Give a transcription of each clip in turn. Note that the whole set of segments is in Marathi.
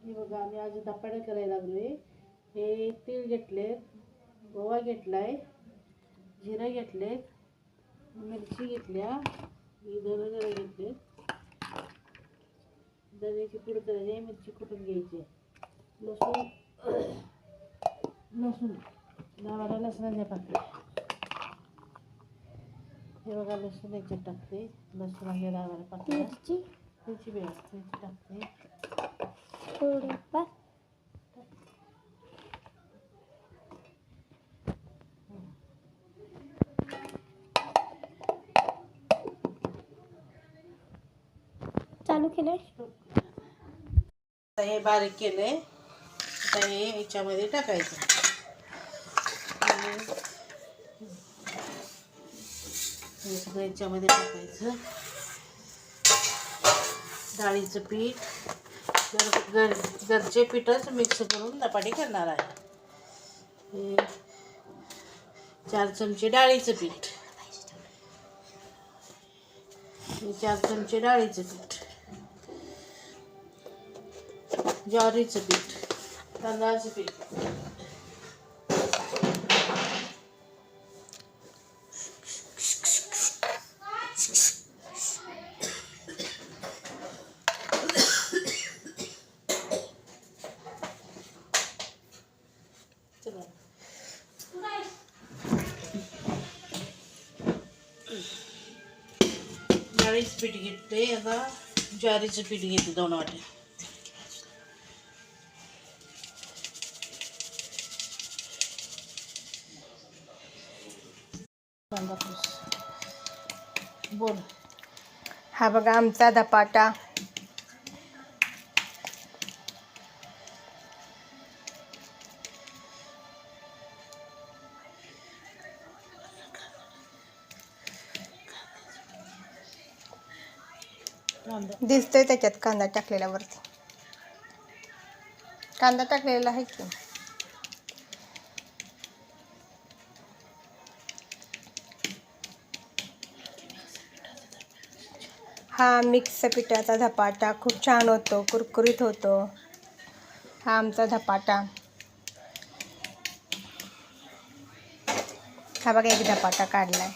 हे बघा आम्ही आज धपाटे करायला लागलोय. हे तीळ घेतले, गोवा घेतलाय, जिरं घेतले, मिरची घेतल्या, धने घेतले, धन्याची पूड करायची, मिरची कुटून घ्यायची, लसूण लावायला लसणाच्या पाकळ्या. हे बघा लसूण याच्यात टाकते, लसूणाच्या लावायला पाकळ्या, मिरची मिरची टाकते थोडंफार. चालू केलंय. आता हे बारीक केलंय. आता हे याच्यामध्ये टाकायचं. हे सगळं याच्यामध्ये टाकायचं. डाळीचं पीठ, घरचे पीठच मिक्स करून धपाटे करणार आहे. हे 4 चमचे डाळीचं पीठ, 4 चमचे डाळीचं पीठ, ज्वारीचं पीठ, तांदळाचं पीठ, डाळीचं पीठ घेतले. आता ज्वारीचं पीठ घेते 2 वाट्या. बोल. हा बघा आमचा धपाटा. दिसतोय त्याच्यात कांदा टाकलेल्यावरती. कांदा टाकलेला आहे की. हा मिक्स पिठाचा धपाटा खूप छान होतो, कुरकुरीत होतो. हा आमचा धपाटा. हा बघा एक धपाटा काढलाय.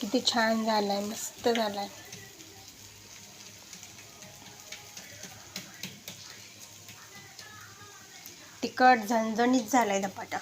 किती छान झालाय, मस्त झालाय. तिखट झणझणीत झालाय धपाटा.